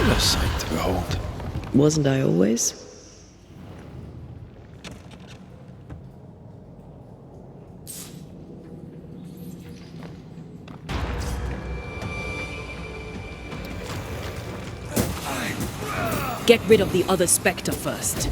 A sight to behold. Wasn't I always? Get rid of the other Spectre first.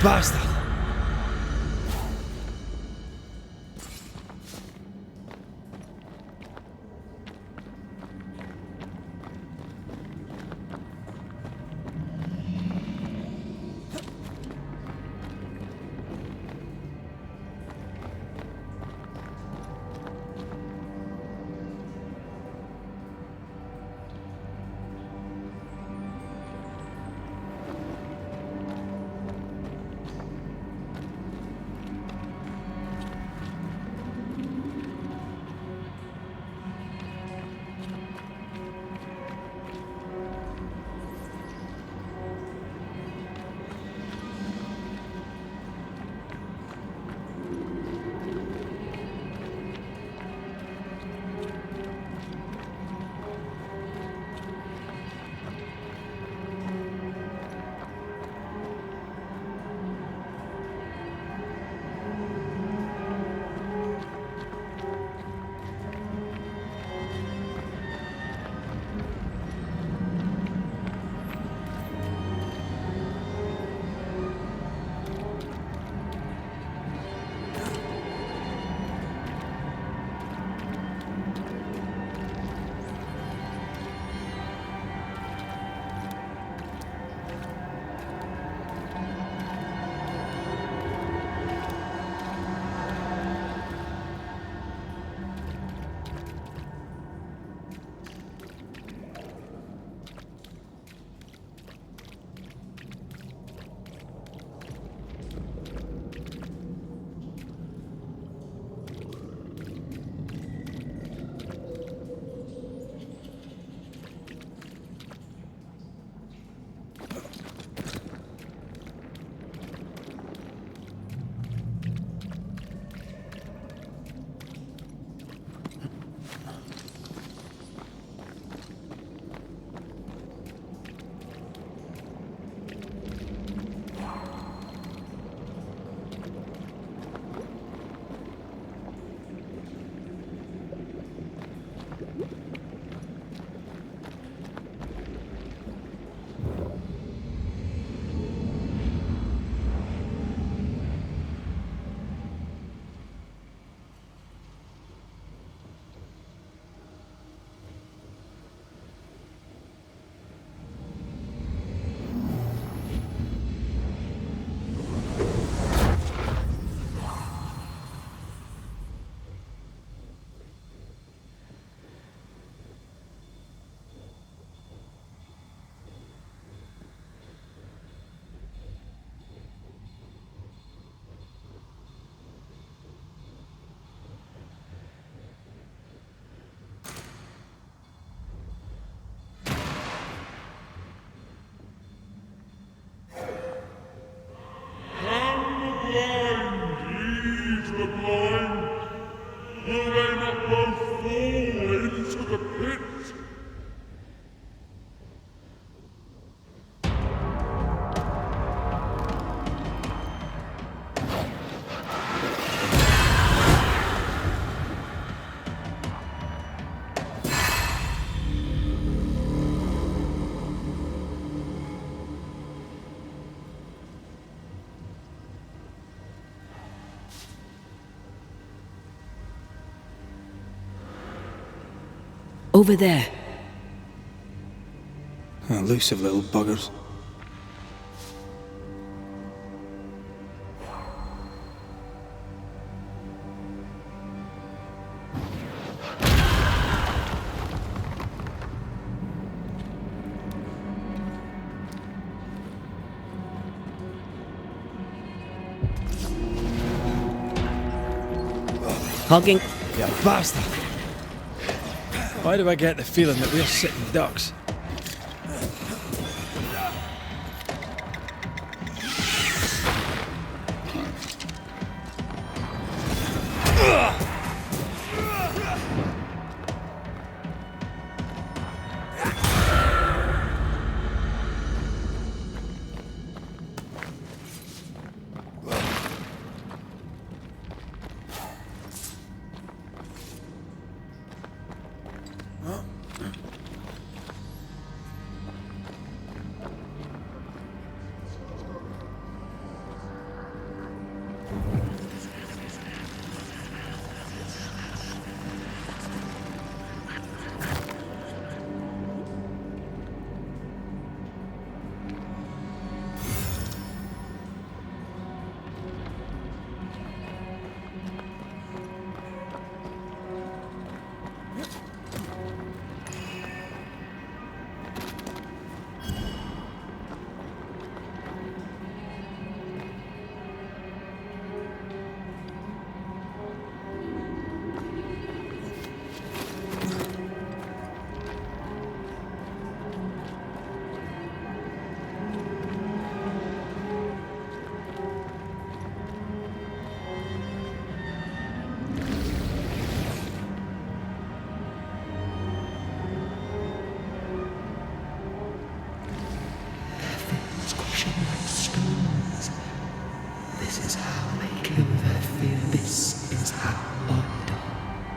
Basta! Over there. Elusive little buggers. Hogging. You bastard! Why do I get the feeling that we're sitting ducks?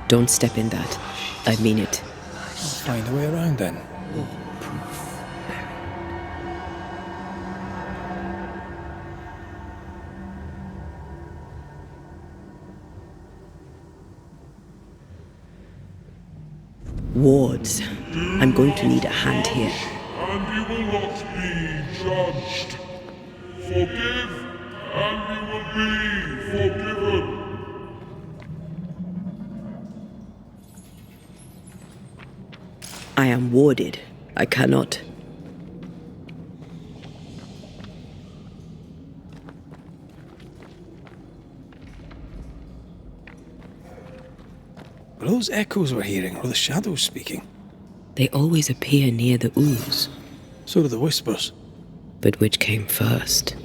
Don't step in that. I mean it. I'll find a way around then. Wards. I'm going to need a hand here. And you will not be judged. Forgive, and you will be forgiven. I am warded. I cannot. Were those echoes we're hearing, or the shadows speaking? They always appear near the ooze. So do the whispers. But which came first?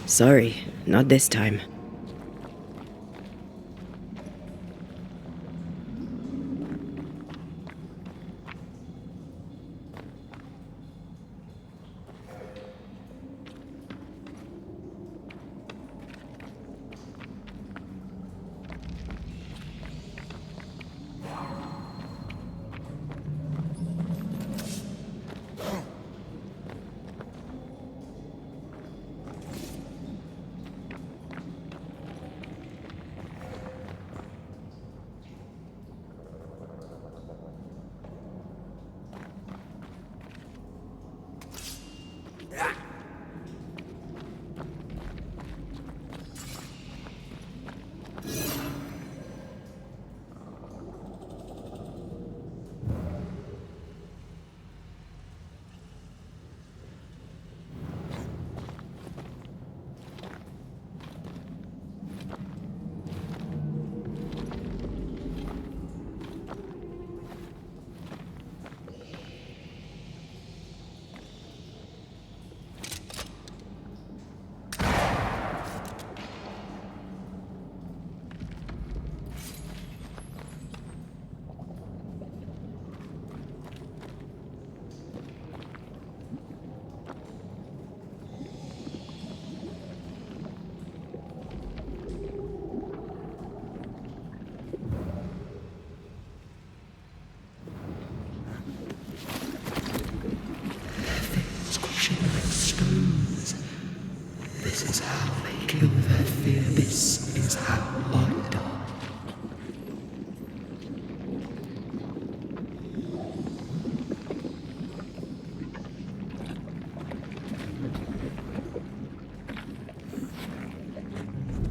Sorry, not this time.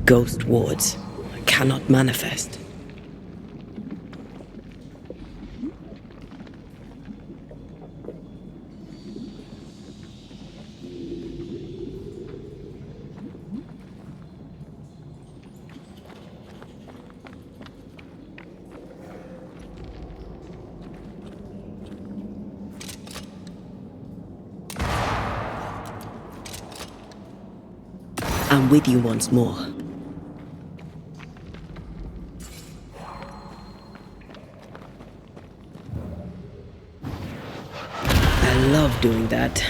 Ghost wards. I cannot manifest. I'm with you once more. I love doing that.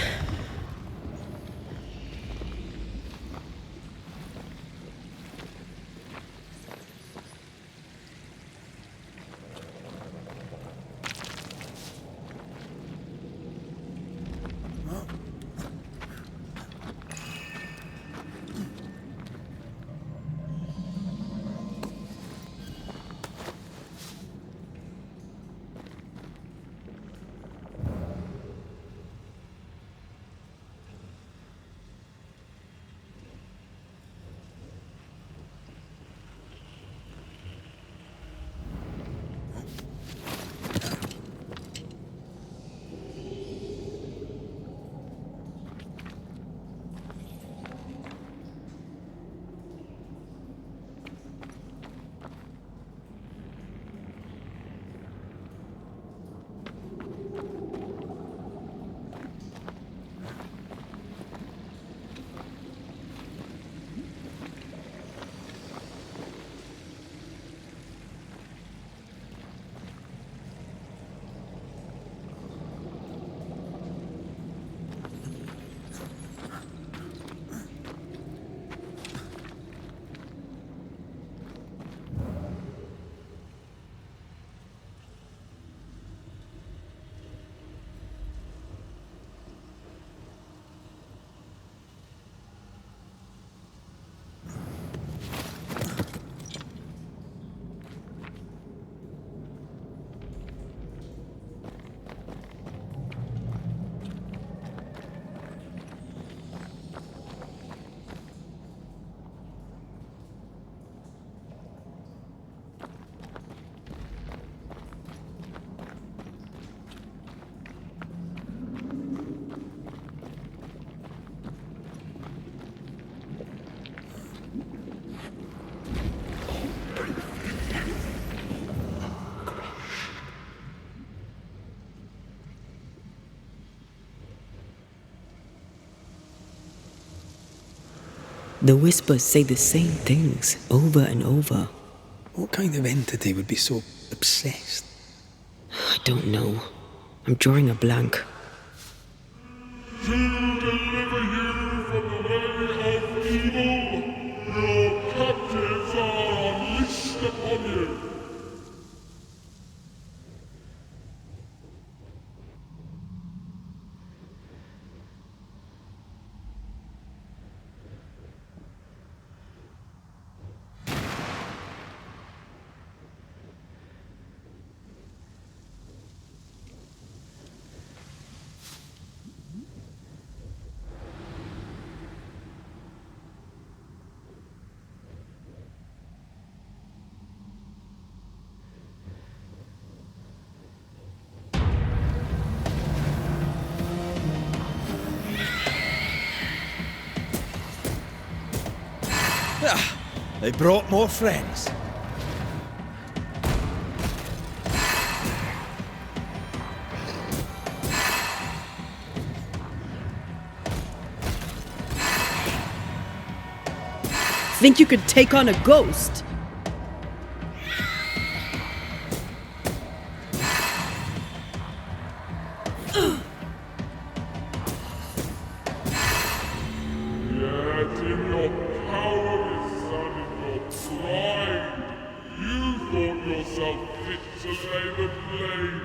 The whispers say the same things over and over. What kind of entity would be so obsessed? I don't know. I'm drawing a blank. To deliver you from the way of evil, your captives are unleashed upon you. They brought more friends. Think you could take on a ghost? Yet in your cowardice and in your pride, you thought yourself fit to lay the blame.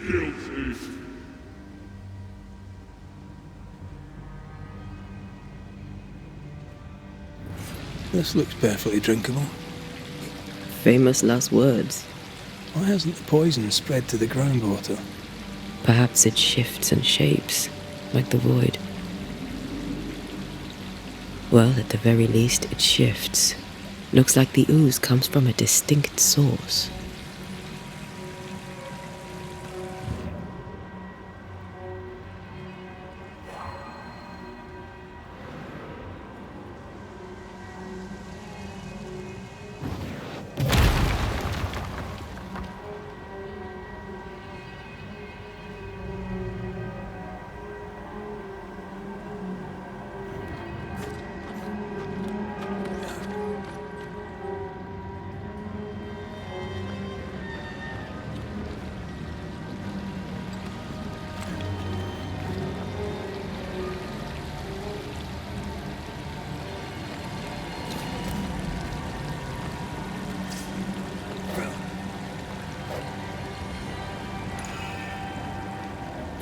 Guilty. This looks perfectly drinkable. Famous last words. Why hasn't the poison spread to the groundwater? Perhaps it shifts and shapes, like the void. Well, at the very least, it shifts. Looks like the ooze comes from a distinct source.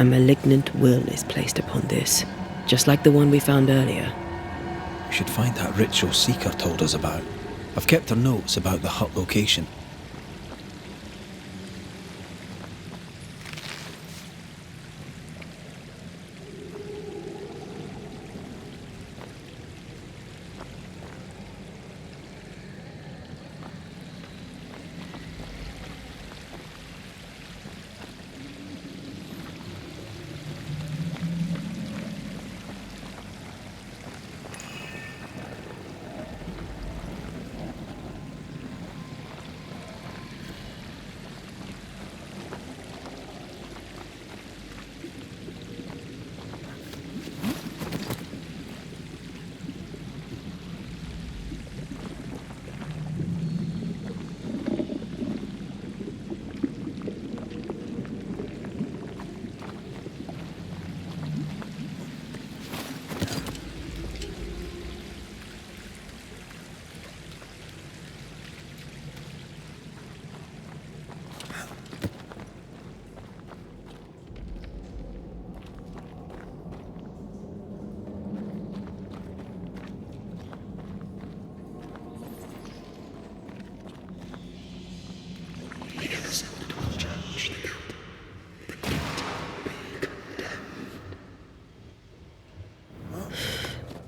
A malignant will is placed upon this, just like the one we found earlier. We should find that ritual Seeker told us about. I've kept her notes about the hut location.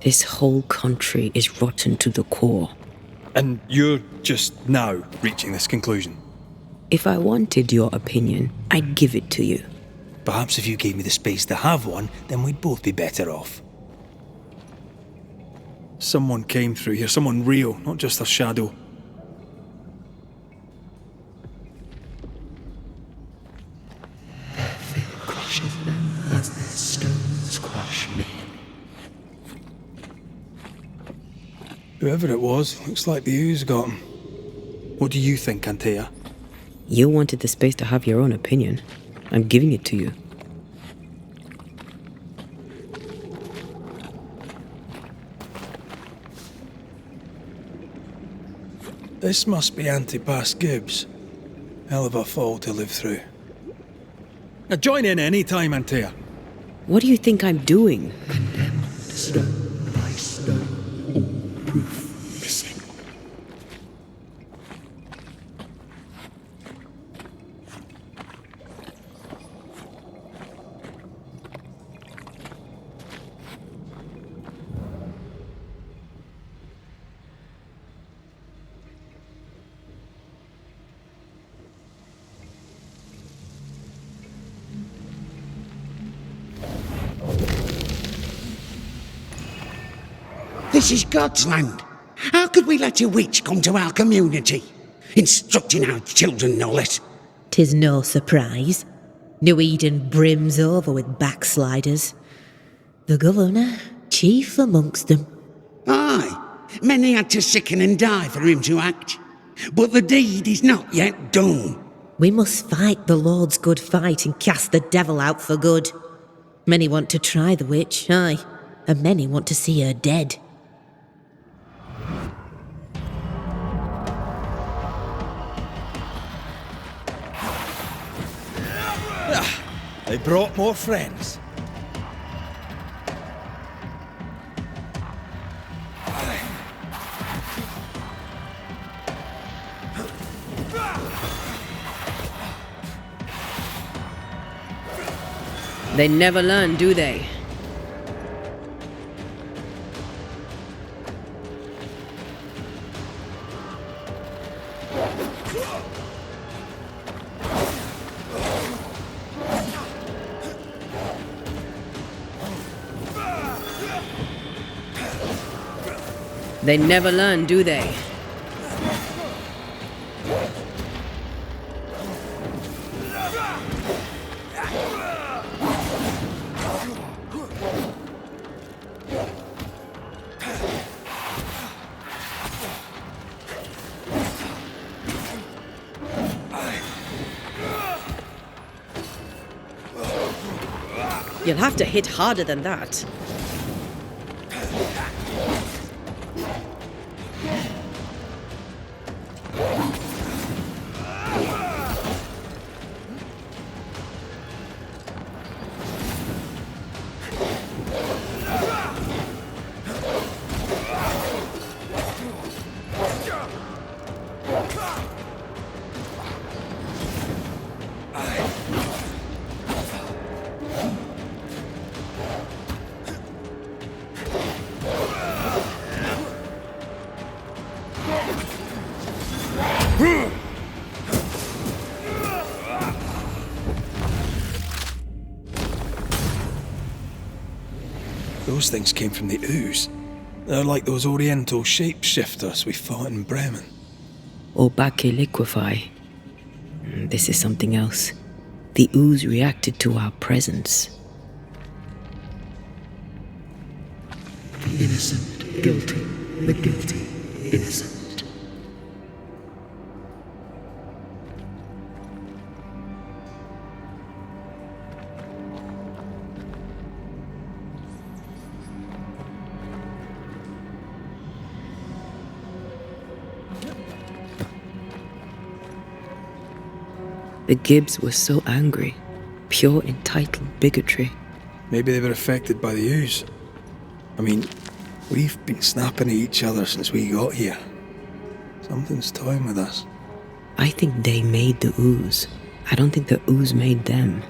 This whole country is rotten to the core. And you're just now reaching this conclusion? If I wanted your opinion, I'd give it to you. Perhaps if you gave me the space to have one, then we'd both be better off. Someone came through here, someone real, not just a shadow. Whoever it was, looks like the ooze got him. What do you think, Antea? You wanted the space to have your own opinion. I'm giving it to you. This must be Antipas Gibbs. Hell of a fall to live through. Now join in any time, Antea. What do you think I'm doing? Stone by stone, all proof missing. This is God's land. How could we let a witch come to our community? Instructing our children, no less. 'Tis no surprise. New Eden brims over with backsliders. The governor, chief amongst them. Aye, many had to sicken and die for him to act. But the deed is not yet done. We must fight the Lord's good fight and cast the devil out for good. Many want to try the witch, aye, and many want to see her dead. They brought more friends. They never learn, do they? They never learn, do they? You'll have to hit harder than that. Those things came from the ooze. They're like those oriental shapeshifters we fought in Bremen. Or Bacche liquefy. This is something else. The ooze reacted to our presence. The innocent, guilty. The guilty, innocent. The Gibbs were so angry. Pure entitled bigotry. Maybe they were affected by the ooze. I mean, we've been snapping at each other since we got here. Something's toying with us. I think they made the ooze. I don't think the ooze made them.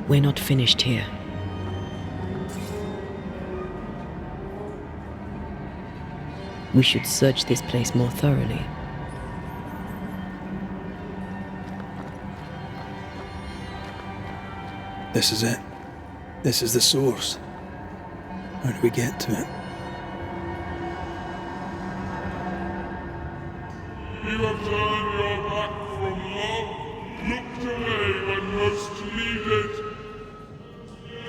We're not finished here. We should search this place more thoroughly. This is it. This is the source. How do we get to it? You have turned your back from love, looked away when most needed.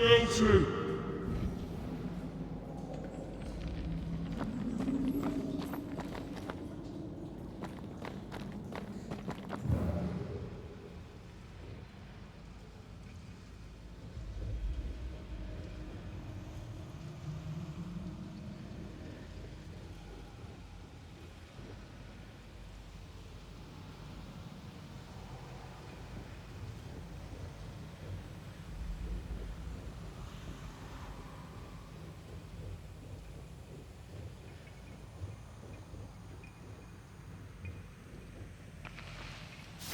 Guilty.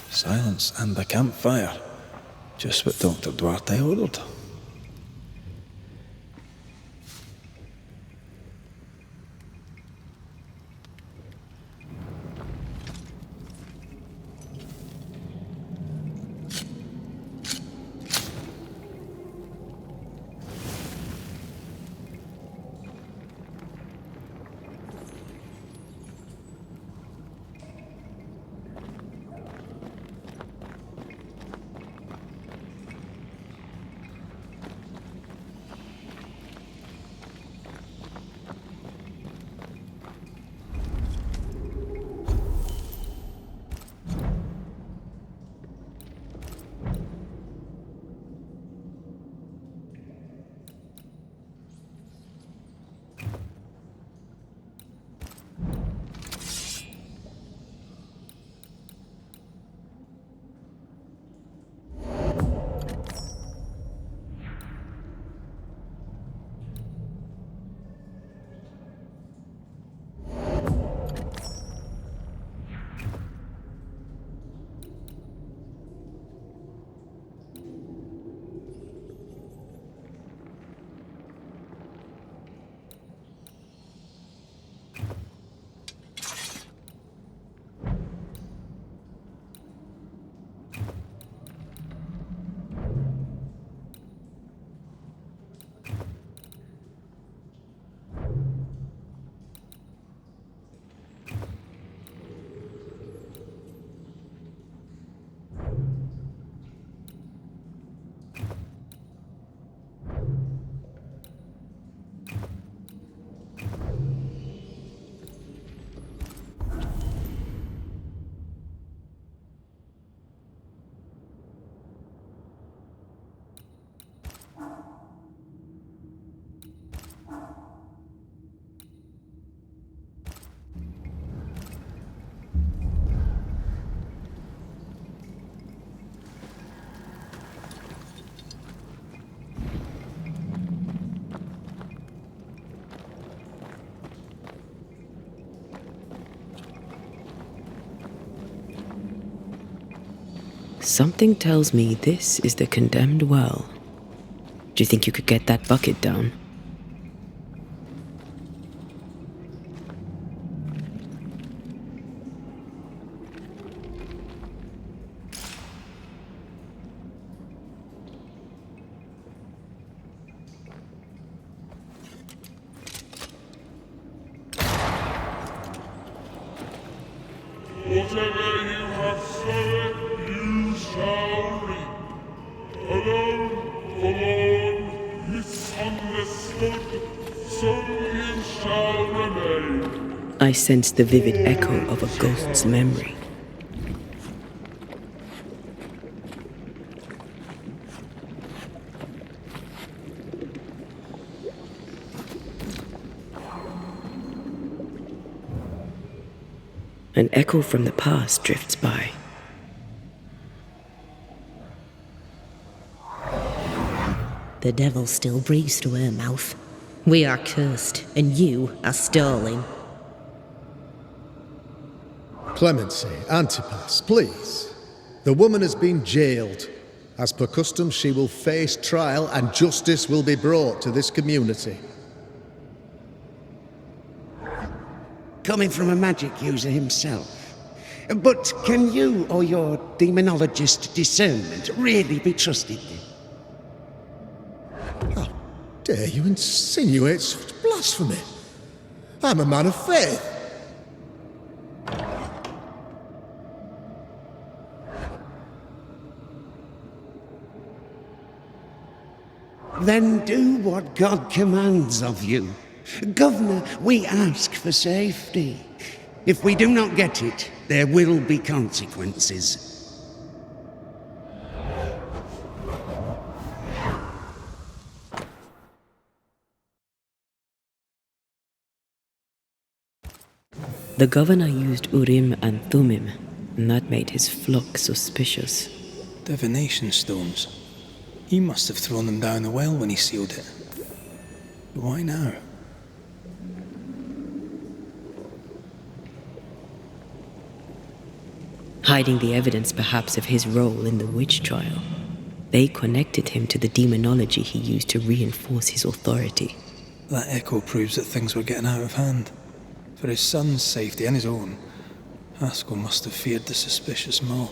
Silence and a campfire. Just what Dr. Duarte ordered. Something tells me this is the condemned well. Do you think you could get that bucket down? Whatever you have sown, you shall reap. Alone, forlorn, misunderstood, so you shall remain. I sense the vivid echo of a ghost's memory. An echo from the past drifts by. The devil still breathes through her mouth. We are cursed, and you are stalling. Clemency, Antipas, please. The woman has been jailed. As per custom, she will face trial and justice will be brought to this community. Coming from a magic user himself. But can you or your demonologist discernment really be trusted? How dare you insinuate such blasphemy? I'm a man of faith. Then do what God commands of you. Governor, we ask for safety. If we do not get it, there will be consequences. The governor used Urim and Thummim, and that made his flock suspicious. Divination stones. He must have thrown them down the well when he sealed it. But why now? Hiding the evidence perhaps of his role in the witch trial. They connected him to the demonology he used to reinforce his authority. That echo proves that things were getting out of hand. For his son's safety and his own, Haskell must have feared the suspicious mob.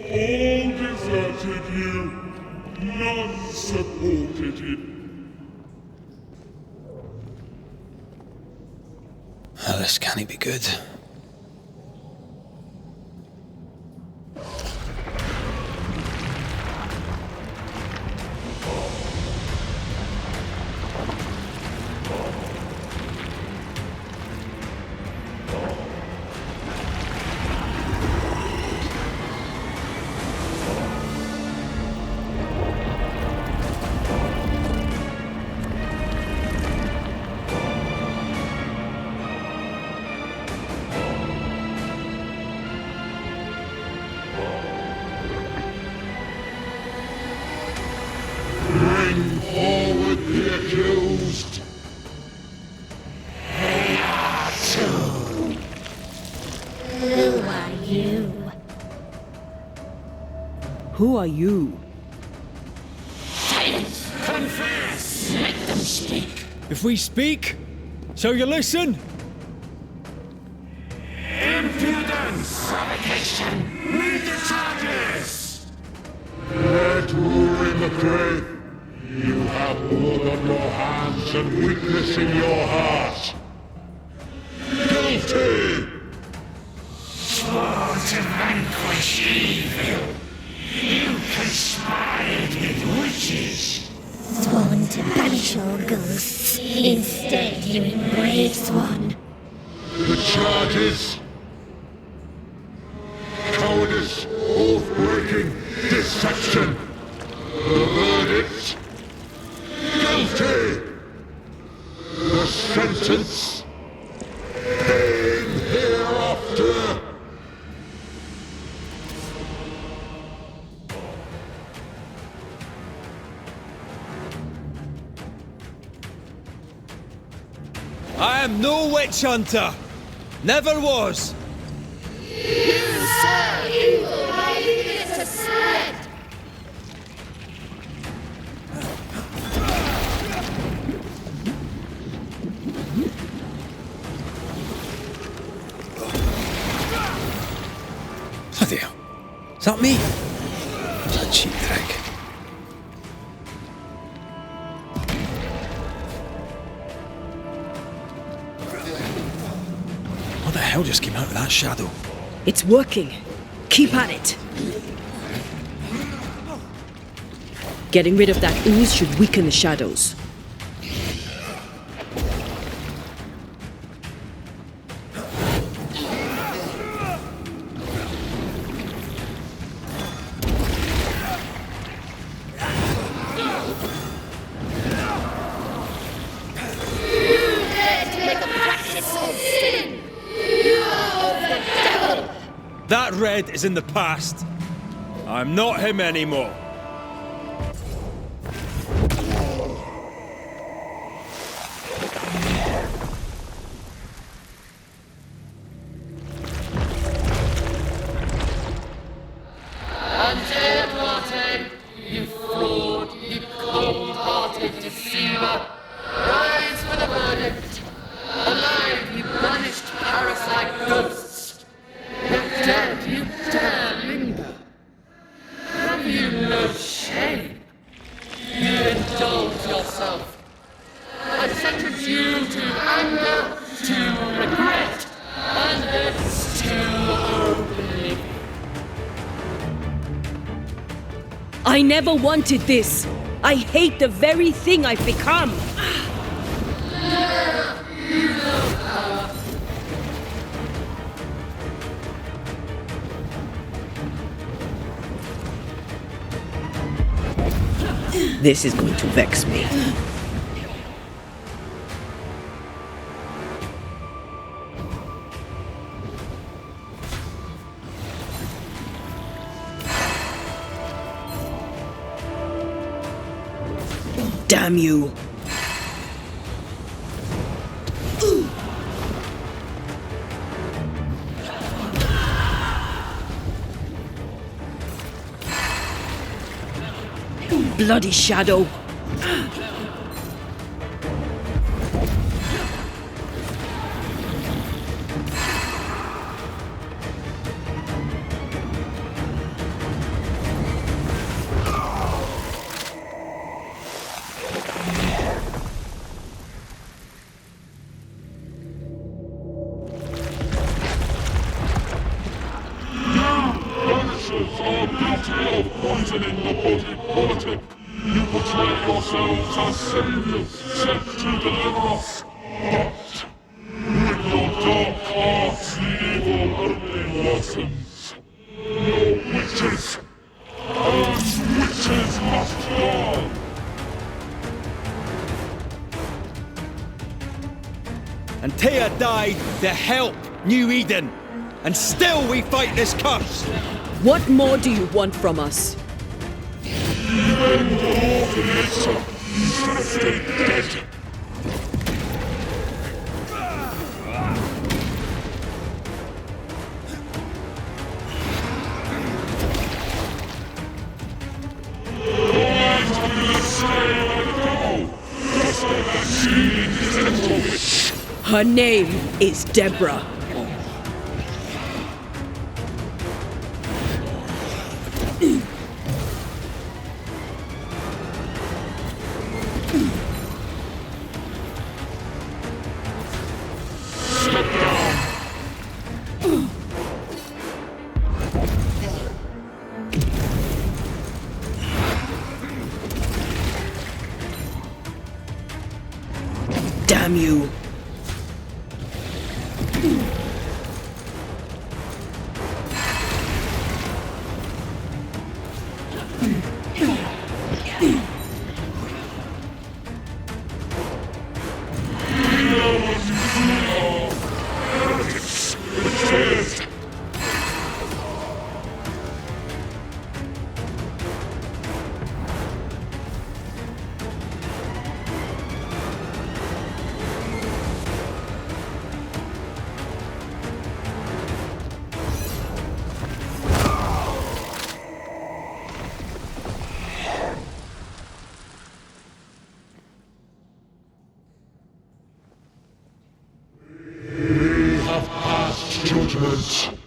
All deserted you, none supported you. This can't be good. Bring forward the accused. Who are you? Who are you? Confess! Let them speak. If we speak, so you listen? Impudence! Provocation! malice and weakness in your heart. Guilty! Sworn to vanquish evil. You conspired with witches. Sworn to banish all ghosts. Instead, you embraced one. The charges: cowardice, oath-breaking, deception. The verdict: guilty. The sentence: pain hereafter. I am no witch hunter. Never was. You sow evil by leaving it to spread. Bloody hell. Is that me? It's a cheap trick. What the hell just came out of that shadow? It's working. Keep at it. Getting rid of that ooze should weaken the shadows. That Red is in the past. I'm not him anymore. You fraud, you cold-hearted deceiver! Rise for the verdict! Alive, you banished parasite ghosts! But dead, you dare linger! Have you no shame? You indulge yourself! I sentence you to anger, to regret, and hence to oblivion! I never wanted this. I hate the very thing I've become. This is going to vex me. Damn you! Bloody shadow! Banishers are guilty of poisoning the body politic. You portray yourselves as saviors sent to deliver us. But with your dark hearts, the evil only worsens. Your witches, and witches must die. And Taya died to help New Eden. And still we fight this curse. What more do you want from us? Even the Lord Elixir, you should have stayed dead. Her name is Deborah. Damn you! We have passed judgment.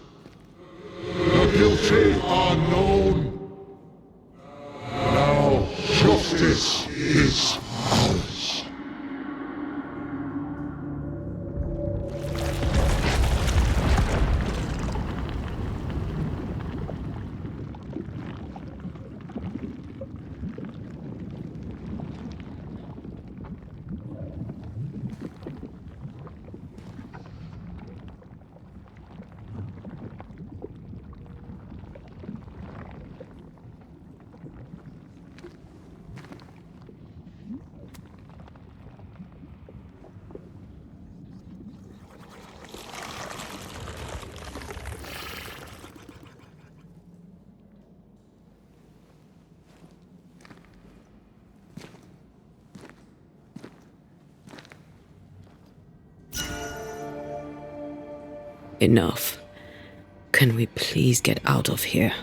The guilty are known. Now justice is ours. Enough. Can we please get out of here?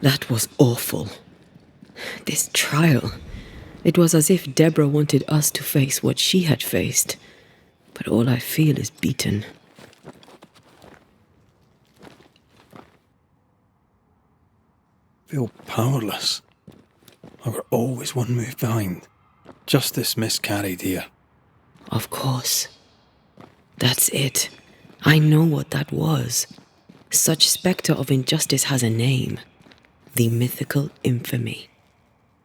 That was awful. This trial. It was as if Deborah wanted us to face what she had faced. But all I feel is beaten. Feel powerless. I were always one move behind. Justice miscarried here. Of course. That's it. I know what that was. Such spectre of injustice has a name. The mythical infamy.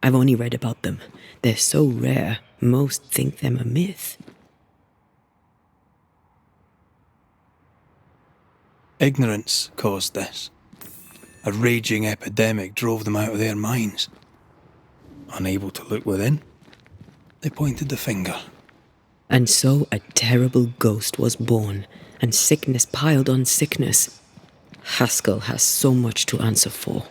I've only read about them. They're so rare, most think them a myth. Ignorance caused this. A raging epidemic drove them out of their minds. Unable to look within, they pointed the finger. And so a terrible ghost was born, and sickness piled on sickness. Haskell has so much to answer for.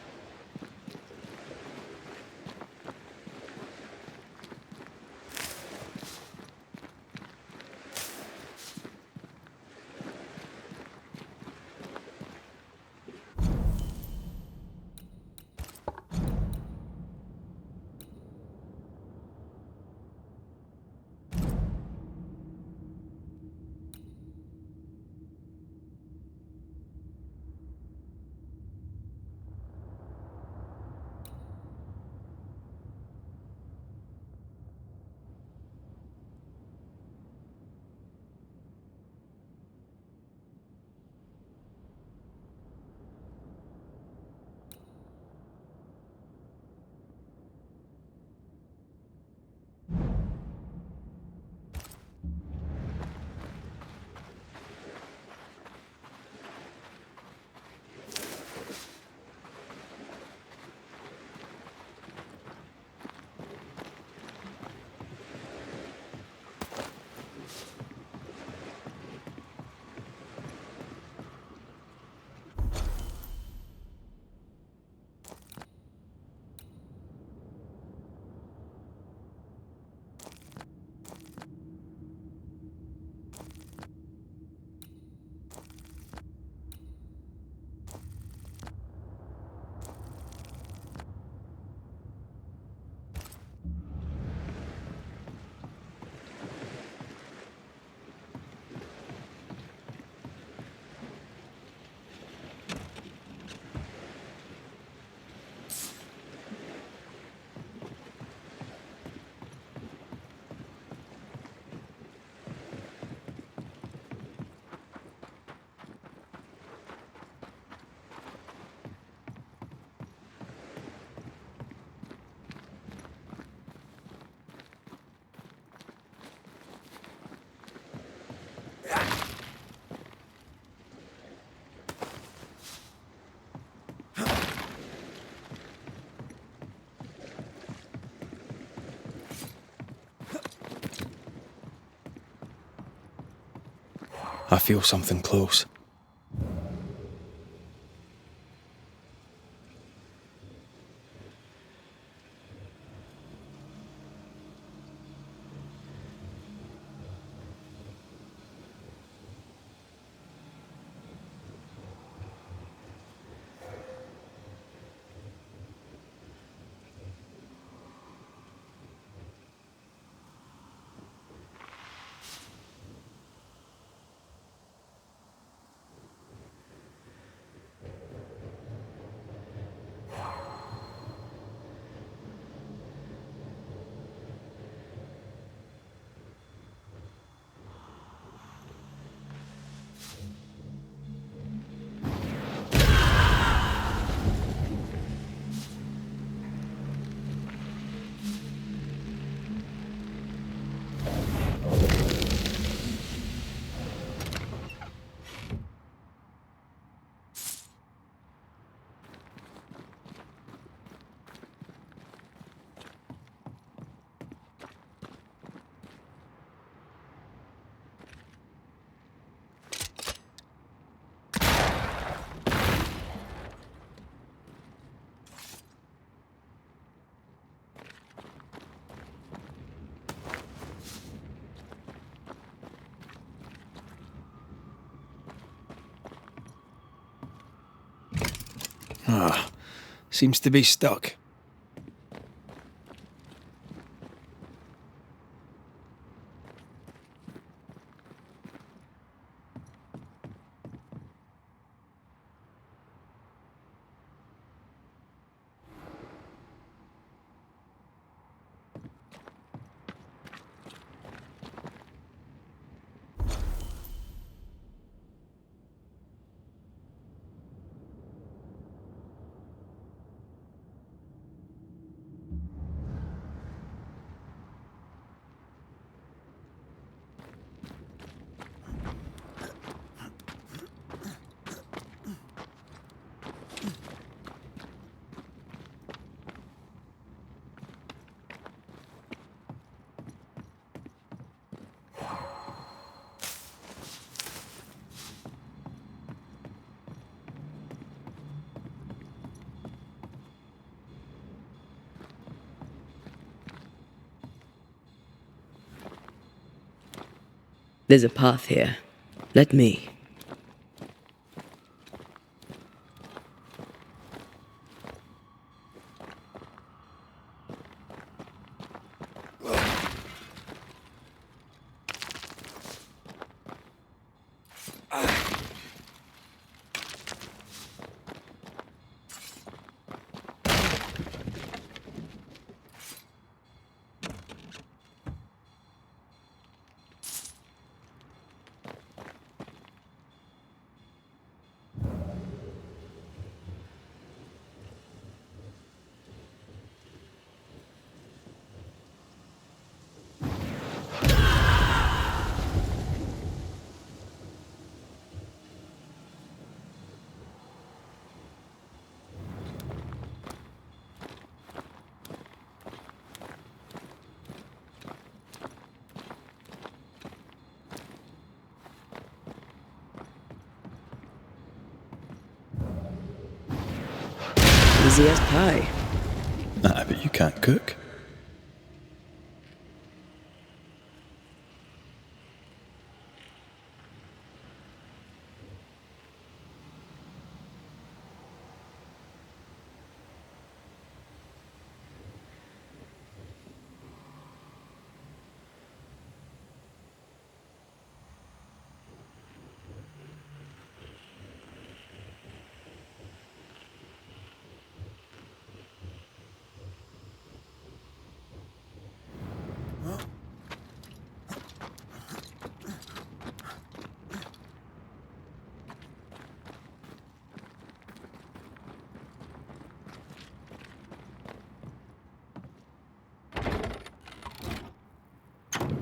I feel something close. Seems to be stuck. There's a path here. Let me. Easy as pie. I bet you can't cook.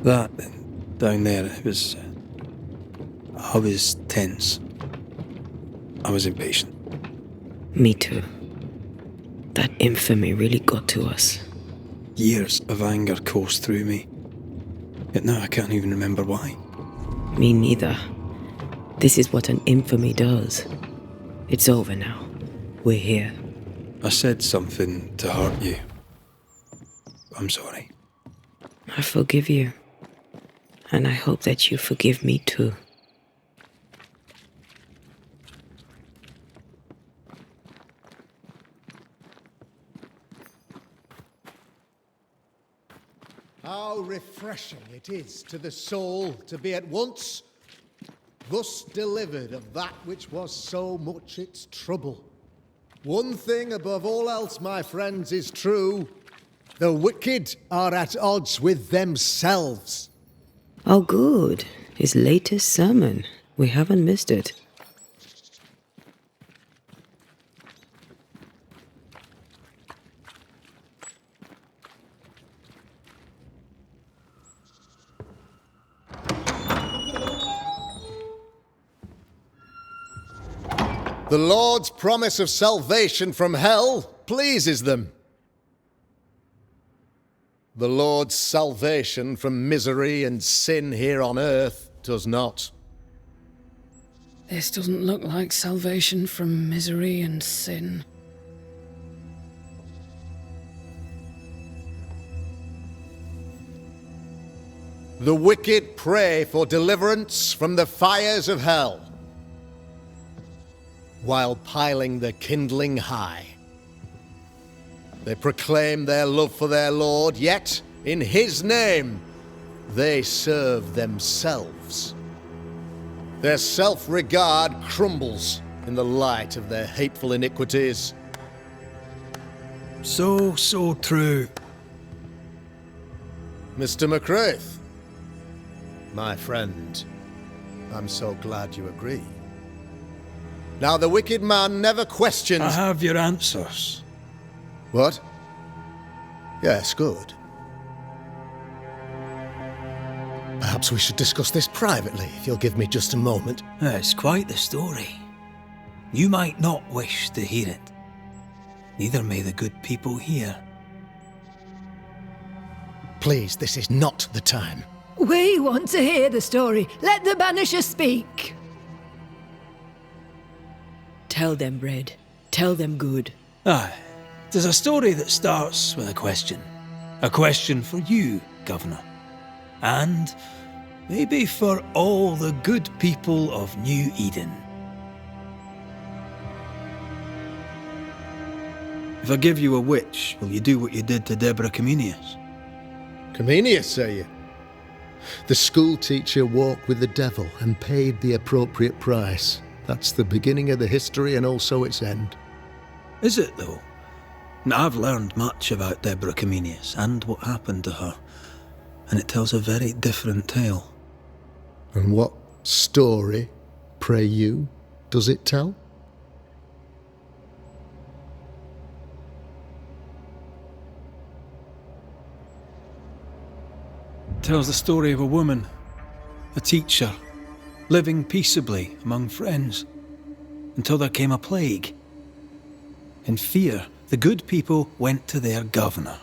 That, down there, it was... I was tense. I was impatient. Me too. That infamy really got to us. Years of anger coursed through me. Yet now I can't even remember why. Me neither. This is what an infamy does. It's over now. We're here. I said something to hurt you. I'm sorry. I forgive you. And I hope that you forgive me too. How refreshing it is to the soul to be at once thus delivered of that which was so much its trouble. One thing above all else, my friends, is true. The wicked are at odds with themselves. Oh, good. His latest sermon. We haven't missed it. The Lord's promise of salvation from hell pleases them. The Lord's salvation from misery and sin here on earth does not. This doesn't look like salvation from misery and sin. The wicked pray for deliverance from the fires of hell, while piling the kindling high. They proclaim their love for their Lord, yet, in His name, they serve themselves. Their self-regard crumbles in the light of their hateful iniquities. So true. Mr. McCraith, my friend, I'm so glad you agree. Now, the wicked man never questions... I have your answers. What? Yes, good. Perhaps we should discuss this privately, if you'll give me just a moment. It's quite the story. You might not wish to hear it. Neither may the good people here. Please, this is not the time. We want to hear the story. Let the Banishers speak. Tell them, Red. Tell them good. Aye. There's a story that starts with a question. A question for you, Governor. And maybe for all the good people of New Eden. If I give you a witch, will you do what you did to Deborah Comenius? Comenius, say you? The school teacher walked with the devil and paid the appropriate price. That's the beginning of the history and also its end. Is it, though? Now, I've learned much about Deborah Comenius and what happened to her, and it tells a very different tale. And what story, pray you, does it tell? It tells the story of a woman, a teacher, living peaceably among friends, until there came a plague. In fear, the good people went to their governor.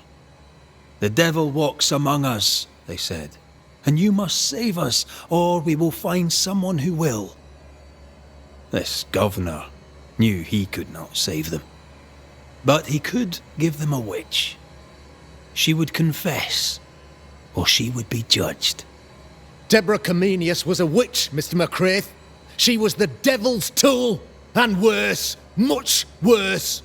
"The devil walks among us," they said, "and you must save us, or we will find someone who will." This governor knew he could not save them, but he could give them a witch. She would confess, or she would be judged. Deborah Comenius was a witch, Mr. McCraith. She was the devil's tool, and worse, much worse.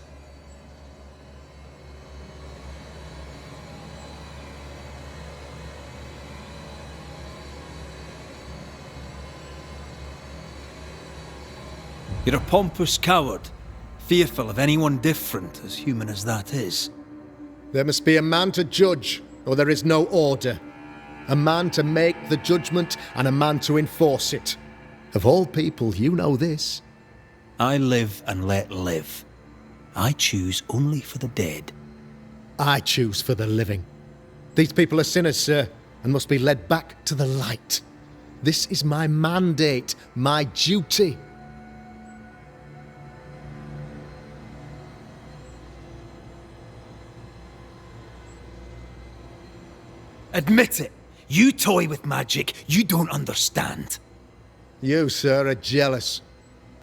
You're a pompous coward, fearful of anyone different, as human as that is. There must be a man to judge, or there is no order. A man to make the judgment, and a man to enforce it. Of all people, you know this. I live and let live. I choose only for the dead. I choose for the living. These people are sinners, sir, and must be led back to the light. This is my mandate, my duty. Admit it. You toy with magic you don't understand. You, sir, are jealous.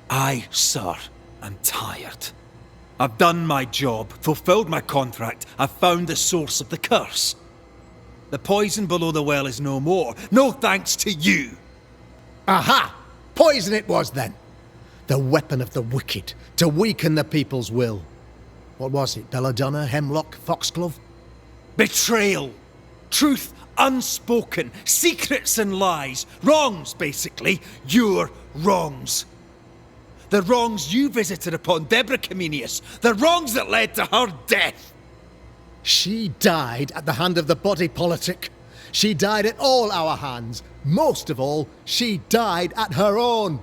I, sir, am tired. I've done my job, fulfilled my contract, I've found the source of the curse. The poison below the well is no more, no thanks to you. Aha! Poison it was then. The weapon of the wicked, to weaken the people's will. What was it, belladonna, hemlock, foxglove? Betrayal. Truth unspoken. Secrets and lies. Wrongs, basically. Your wrongs. The wrongs you visited upon Deborah Comenius. The wrongs that led to her death. She died at the hand of the body politic. She died at all our hands. Most of all, she died at her own.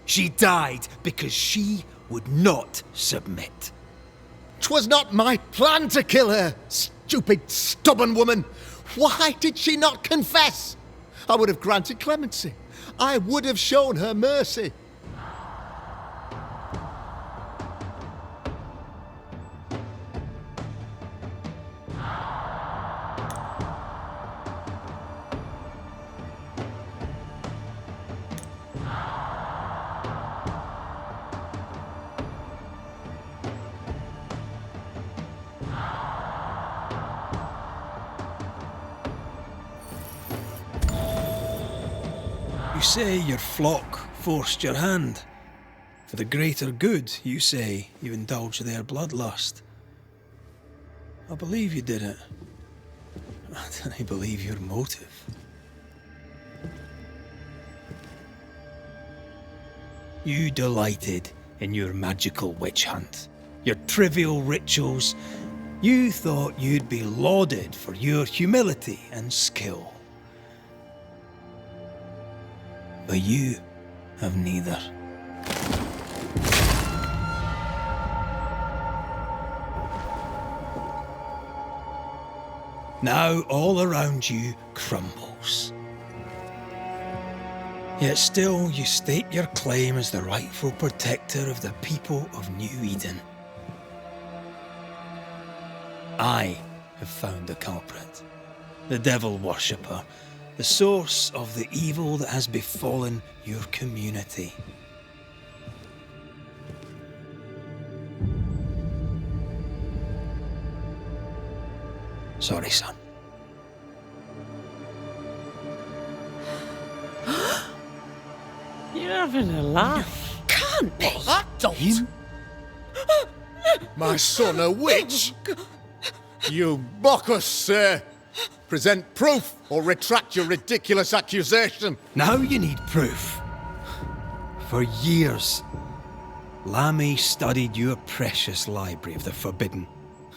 She died because she would not submit. 'Twas not my plan to kill her, stupid, stubborn woman. Why did she not confess? I would have granted clemency. I would have shown her mercy. You say your flock forced your hand. For the greater good, you say, you indulged their bloodlust. I believe you did it. I don't believe your motive. You delighted in your magical witch hunt, your trivial rituals. You thought you'd be lauded for your humility and skill. But you have neither. Now all around you crumbles. Yet still you state your claim as the rightful protector of the people of New Eden. I have found the culprit, the devil worshipper, the source of the evil that has befallen your community. Sorry, son. You're having a laugh. Can't be. That don't. My son, a witch? You mock us, sir. Present proof or retract your ridiculous accusation. Now you need proof. For years, Lammy studied your precious library of the forbidden,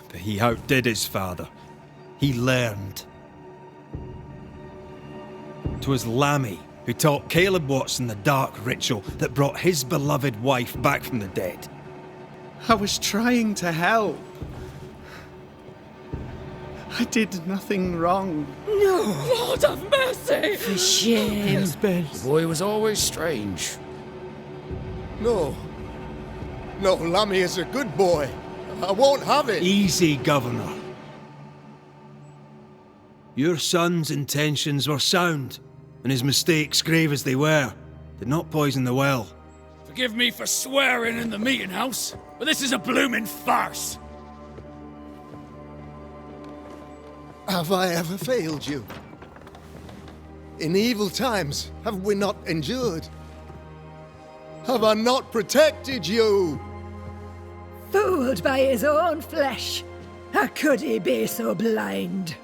but he outdid his father. He learned. 'Twas Lammy who taught Caleb Watson the dark ritual that brought his beloved wife back from the dead. I was trying to help. I did nothing wrong. No! Lord have mercy! For shame. Husband. The boy was always strange. No. No, Lammy is a good boy. I won't have it. Easy, Governor. Your son's intentions were sound, and his mistakes, grave as they were, did not poison the well. Forgive me for swearing in the meeting house, but this is a bloomin' farce. Have I ever failed you? In evil times, have we not endured? Have I not protected you? Fooled by his own flesh. How could he be so blind?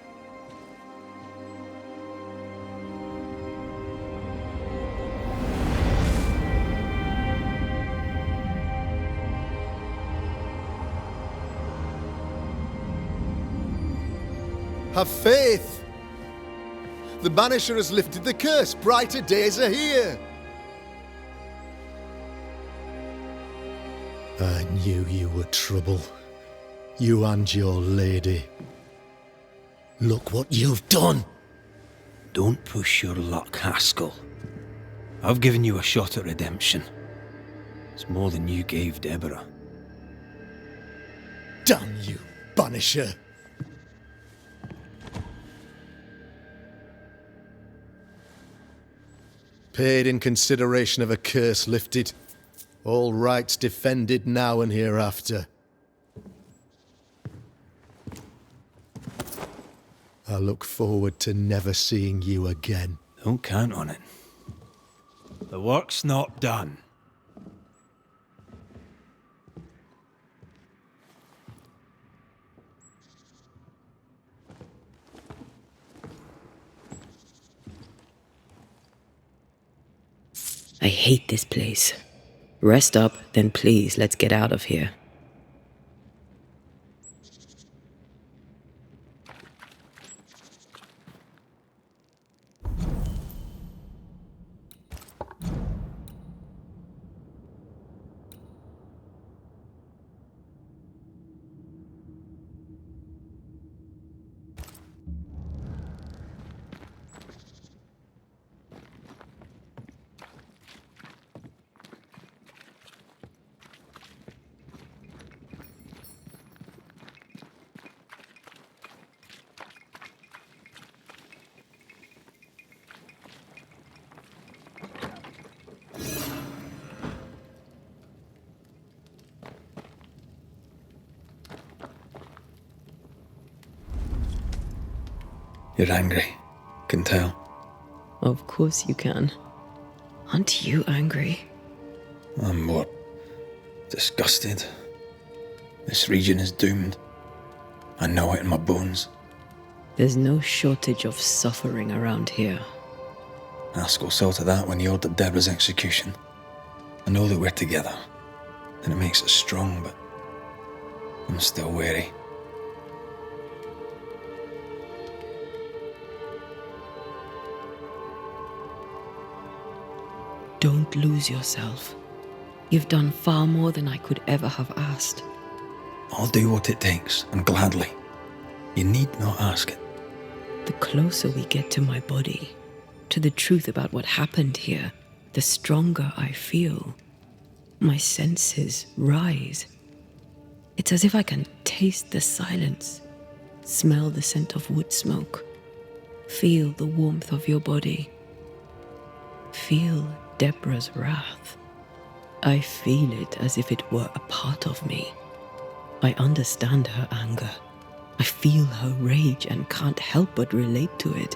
Have faith. The Banisher has lifted the curse. Brighter days are here. I knew you were trouble. You and your lady. Look what you've done. Don't push your luck, Haskell. I've given you a shot at redemption. It's more than you gave Deborah. Damn you, Banisher. paid in consideration of a curse lifted. All rights defended now and hereafter. I look forward to never seeing you again. Don't count on it. The work's not done. I hate this place. Rest up, then please, let's get out of here. You're angry. Can tell. Of course you can. Aren't you angry? I'm more disgusted. This region is doomed. I know it in my bones. There's no shortage of suffering around here. Askell saw to that when he ordered Deborah's execution. I know that we're together, and it makes us strong, but I'm still wary. Don't lose yourself. You've done far more than I could ever have asked. I'll do what it takes, and gladly. You need not ask it. The closer we get to my body, to the truth about what happened here, the stronger I feel. My senses rise. It's as if I can taste the silence, smell the scent of wood smoke, feel the warmth of your body, feel Deborah's wrath. I feel it as if it were a part of me. I understand her anger. I feel her rage and can't help but relate to it.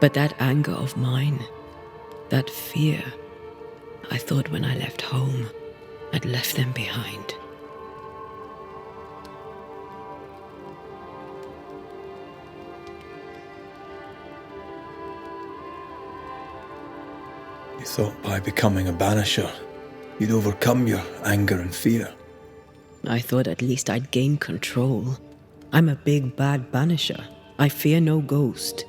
But that anger of mine, that fear, I thought when I left home, I'd left them behind. You thought by becoming a Banisher, you'd overcome your anger and fear. I thought at least I'd gain control. I'm a big bad Banisher. I fear no ghost.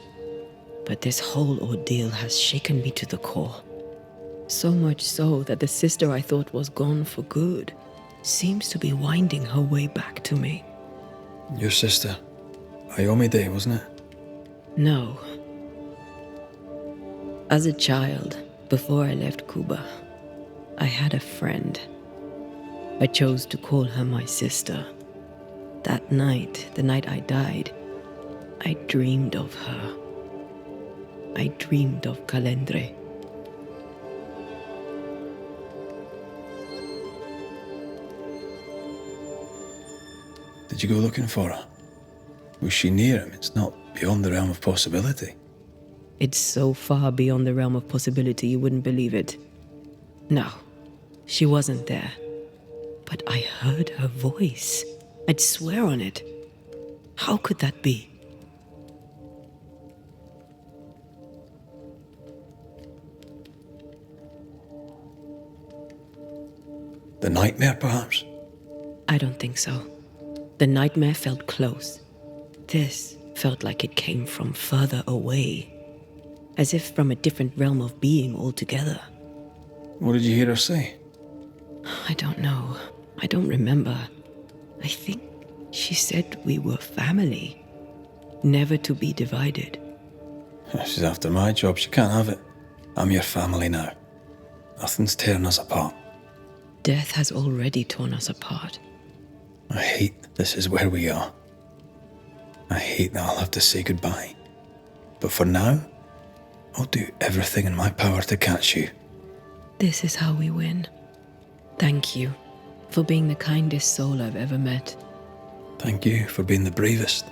But this whole ordeal has shaken me to the core. So much so that the sister I thought was gone for good seems to be winding her way back to me. Your sister, Ayomide, wasn't it? No. As a child, before I left Cuba, I had a friend. I chose to call her my sister. That night, the night I died, I dreamed of her. I dreamed of Calendre. Did you go looking for her? Was she near him? It's not beyond the realm of possibility. It's so far beyond the realm of possibility you wouldn't believe it. No, she wasn't there. But I heard her voice. I'd swear on it. How could that be? The nightmare, perhaps? I don't think so. The nightmare felt close. This felt like it came from further away. As if from a different realm of being altogether. What did you hear her say? I don't know. I don't remember. I think she said we were family. Never to be divided. She's after my job. She can't have it. I'm your family now. Nothing's tearing us apart. Death has already torn us apart. I hate this is where we are. I hate that I'll have to say goodbye. But for now, I'll do everything in my power to catch you. This is how we win. Thank you for being the kindest soul I've ever met. Thank you for being the bravest.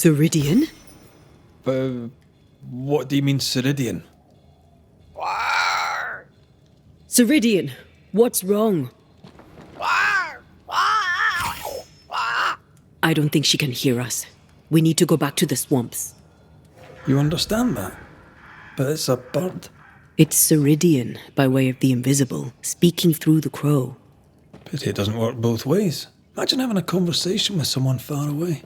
Ceridian? What do you mean, Ceridian? Ceridian, what's wrong? I don't think she can hear us. We need to go back to the swamps. You understand that? But it's a bird. It's Ceridian, by way of the invisible, speaking through the crow. Pity it doesn't work both ways. Imagine having a conversation with someone far away.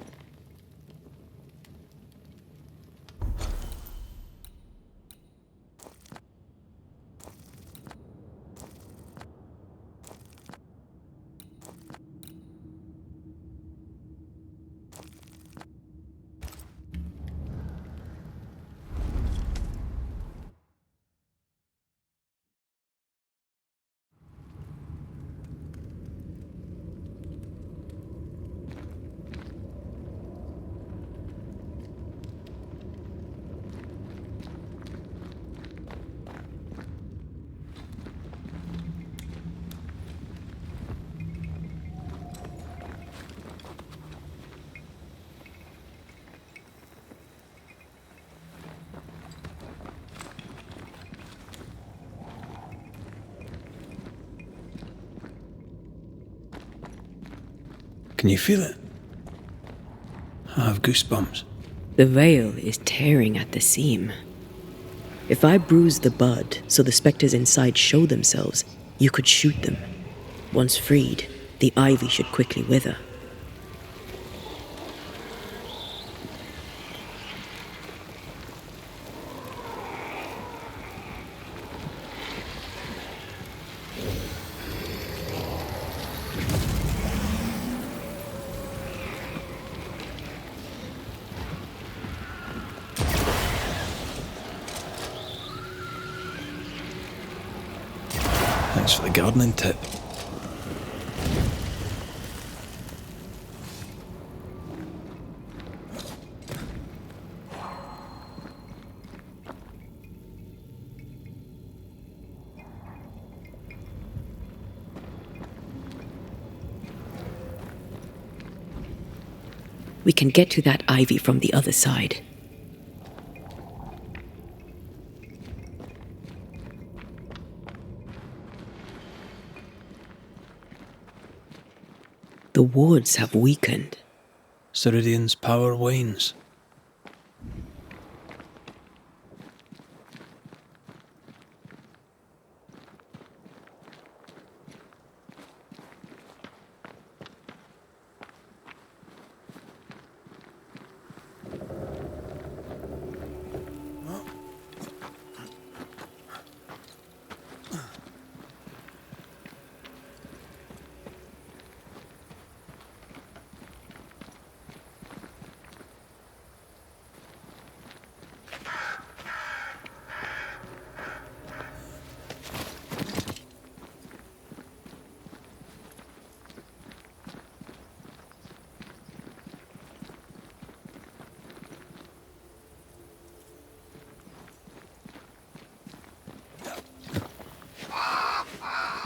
Can you feel it? I have goosebumps. The veil is tearing at the seam. If I bruise the bud so the spectres inside show themselves, you could shoot them. Once freed, the ivy should quickly wither. Thanks for the gardening tip. We can get to that ivy from the other side. The wards have weakened. Ceridian's power wanes.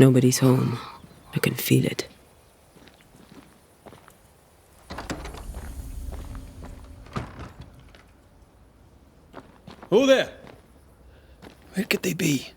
Nobody's home. I can feel it. Oh there! Where could they be?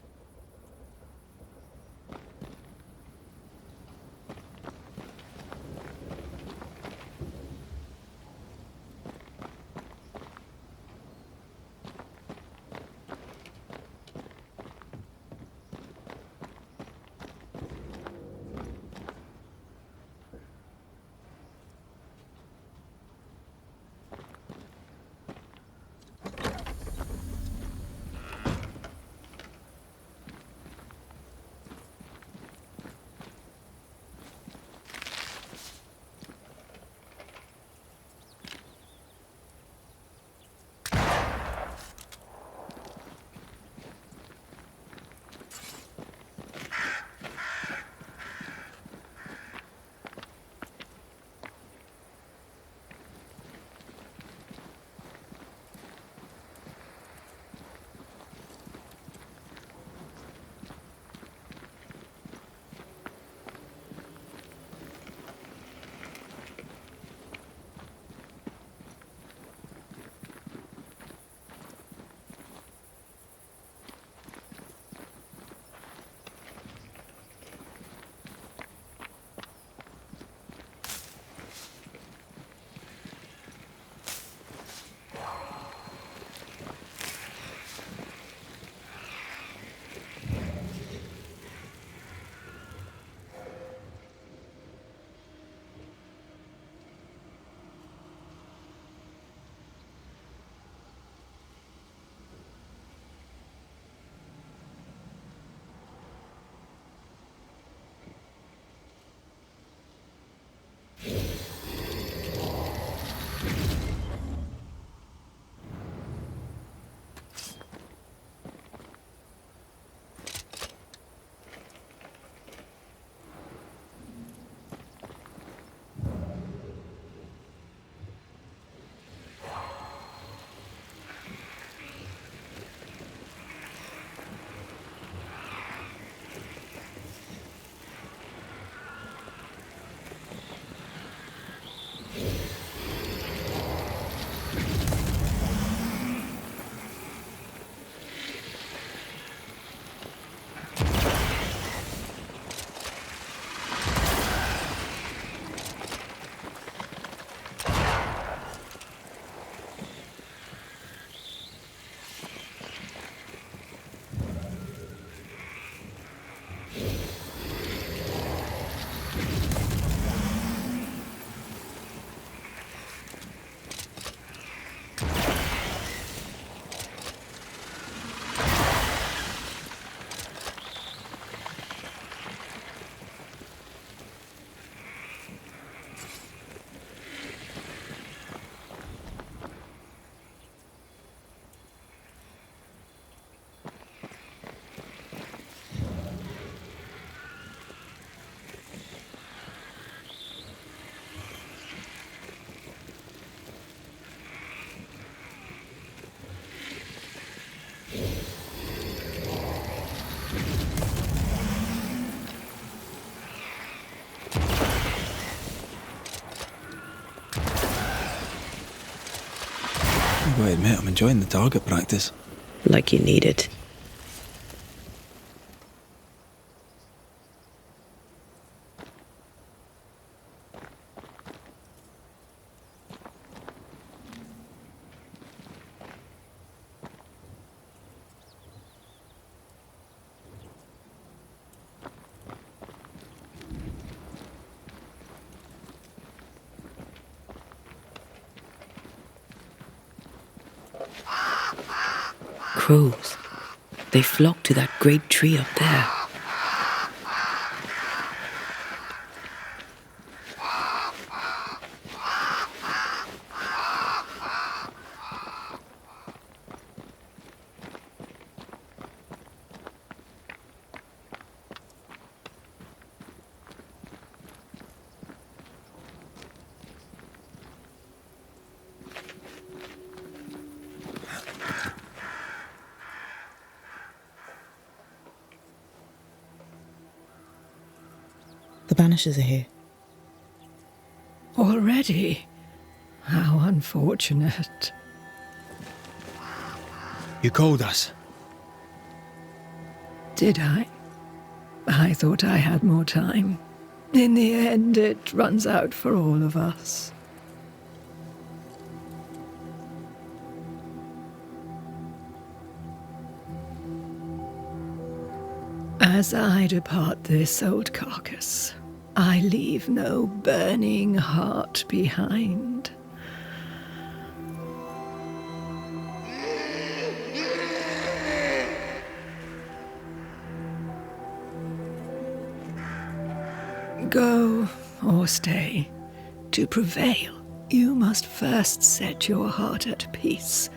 admit I'm enjoying the target practice. Like you need it. Crows. They flock to that great tree up there. The Banishers are here. Already? How unfortunate. You called us. Did I? I thought I had more time. In the end, it runs out for all of us. As I depart this old carcass, I leave no burning heart behind. Go or stay. To prevail, you must first set your heart at peace.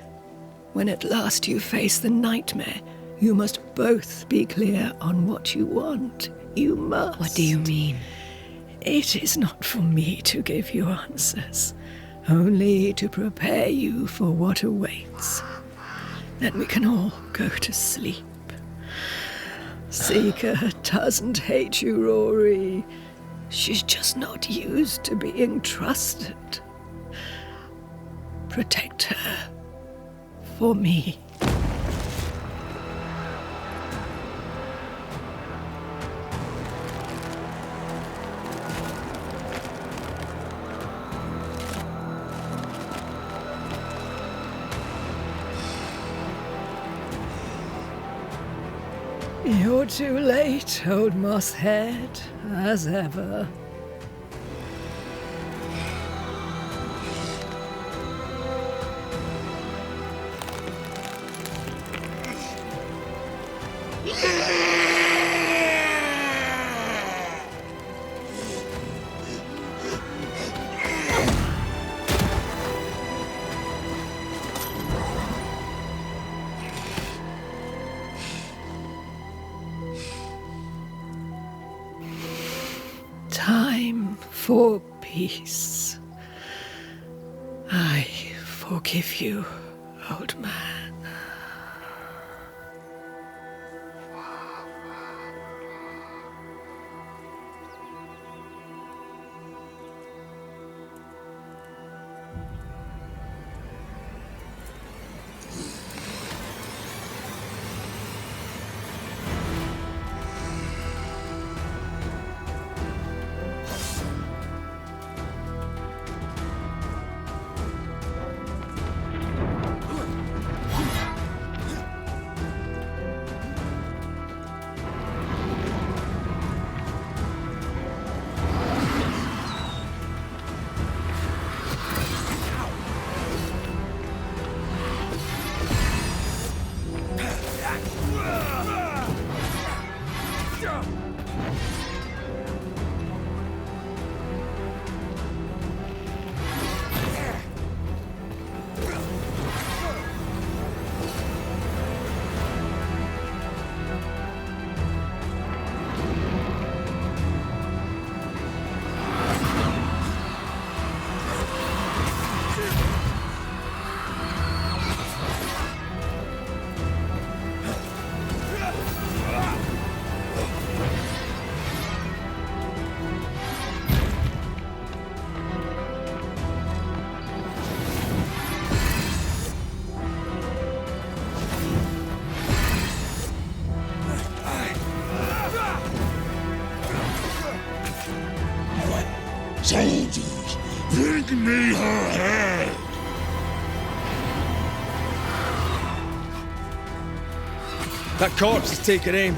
When at last you face the nightmare, you must both be clear on what you want. You must. What do you mean? It is not for me to give you answers, only to prepare you for what awaits. Then we can all go to sleep. Seeker doesn't hate you, Rory. She's just not used to being trusted. Protect her. For me. You're too late, old mosshead, as ever. Time for peace. I forgive you, old man. Soldiers, bring me her head! That corpse is taking aim.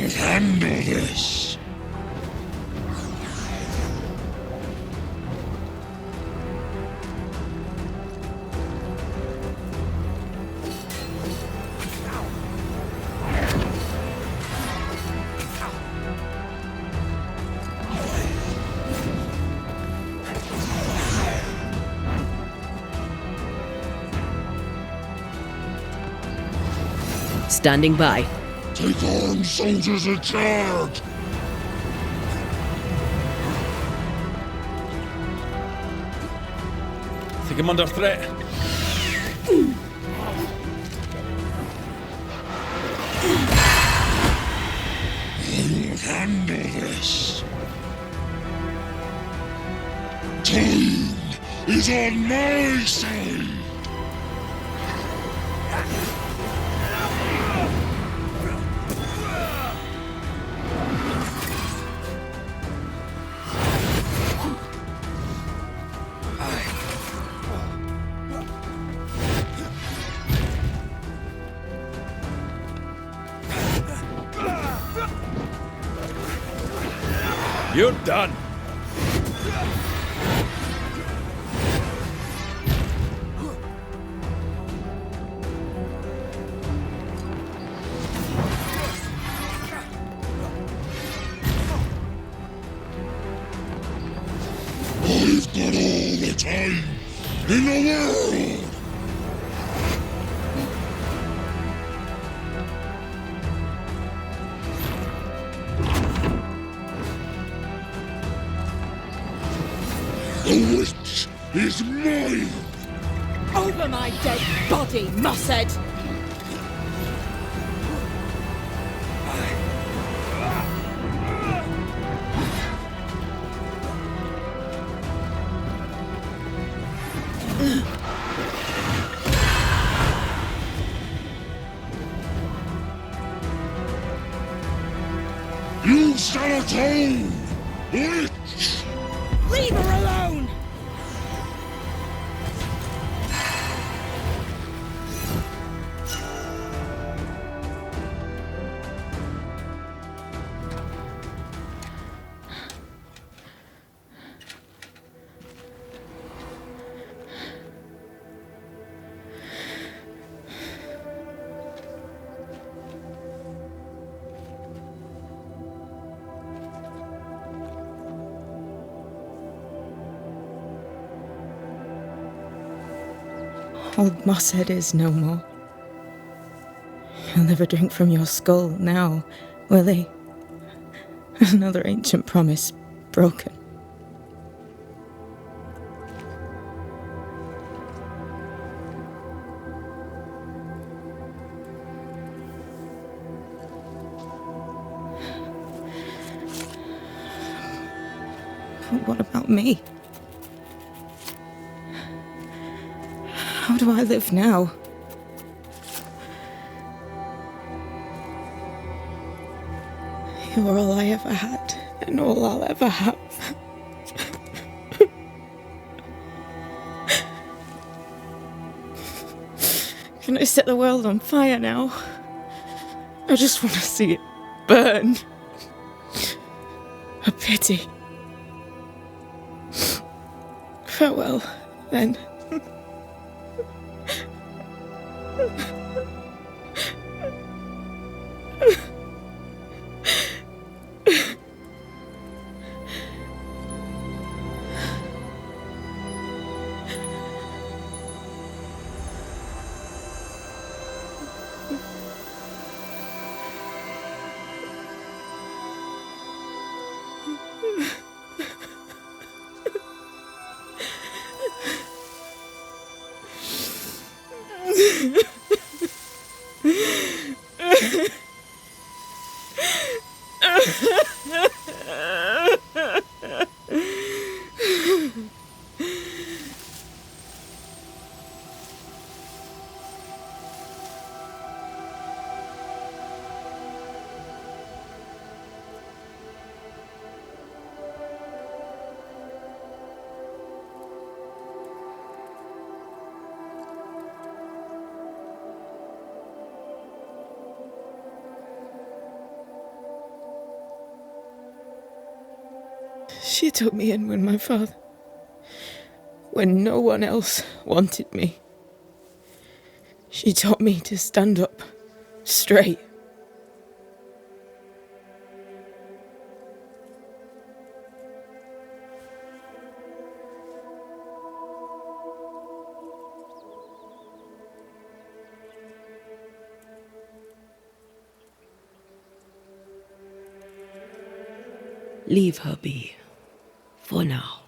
I'll handle this. Standing by. Take armed soldiers in charge! Think I'm under threat. I'll handle this. Time is on my side! You're done. I've got all the time in the world! The witch is mine! Over my dead body, Mossad! You shall atone, witch! Leave her alone! Old Mosshead is no more. He'll never drink from your skull now, will he? Another ancient promise broken. But what about me? How do I live now? You're all I ever had, and all I'll ever have. Can I set the world on fire now? I just want to see it burn. A pity. Farewell, then. She took me in when my father... when no one else wanted me. She taught me to stand up straight. Leave her be. For now.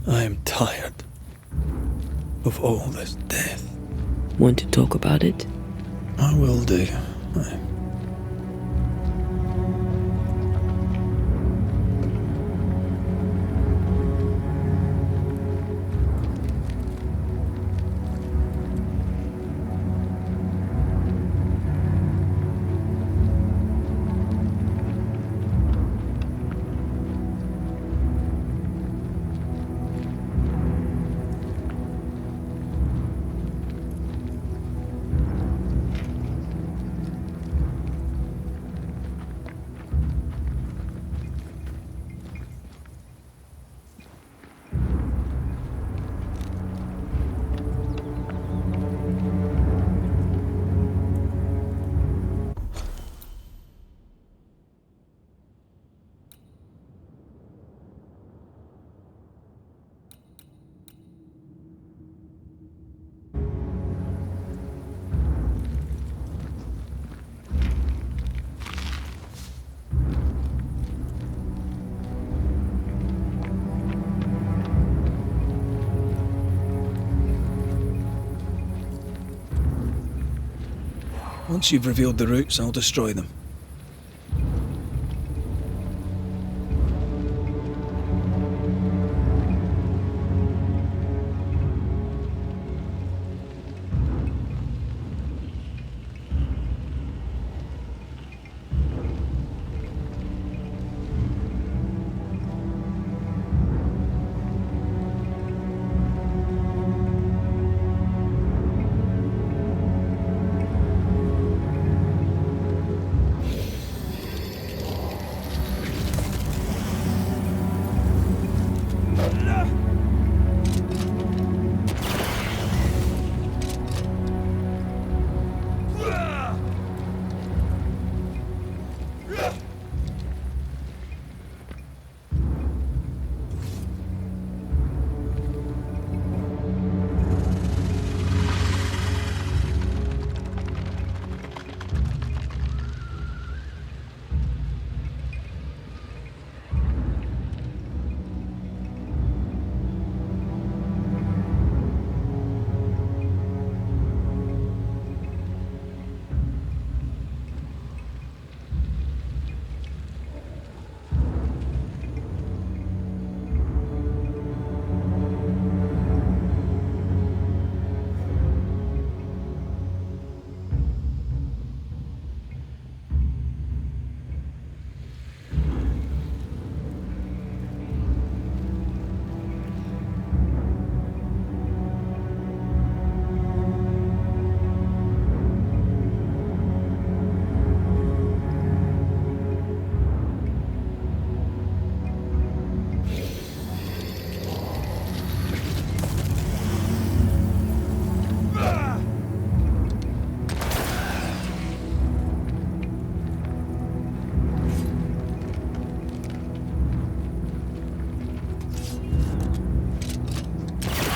I am tired of all this death. Want to talk about it? I will do. Once you've revealed the roots, I'll destroy them.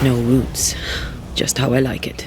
No roots. Just how I like it.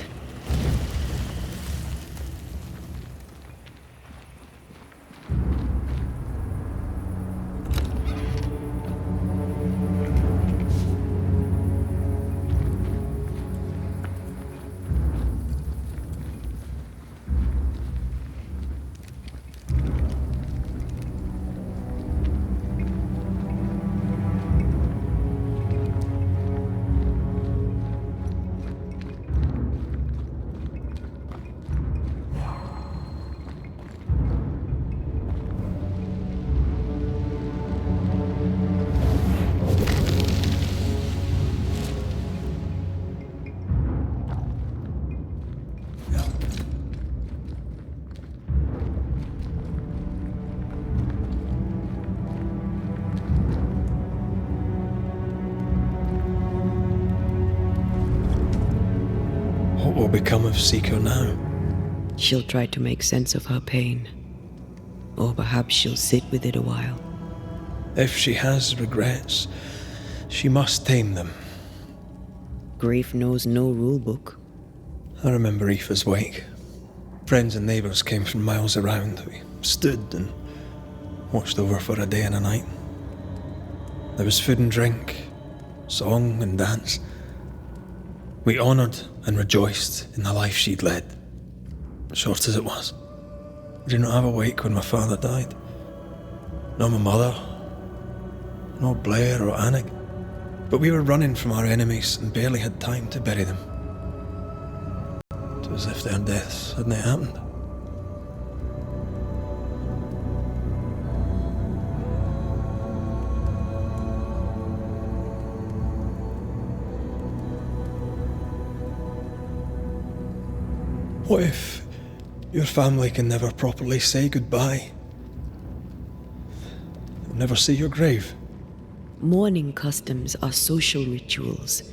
What will become of Seeker now? She'll try to make sense of her pain. Or perhaps she'll sit with it a while. If she has regrets, she must tame them. Grief knows no rule book. I remember Aoife's wake. Friends and neighbours came from miles around. We stood and watched over for a day and a night. There was food and drink, song and dance. We honoured and rejoiced in the life she'd led, short as it was. I did not have a wake when my father died. Nor my mother, nor Blair or Anig. But we were running from our enemies and barely had time to bury them. It was as if their deaths hadn't happened. What if your family can never properly say goodbye? They'll never see your grave. Mourning customs are social rituals.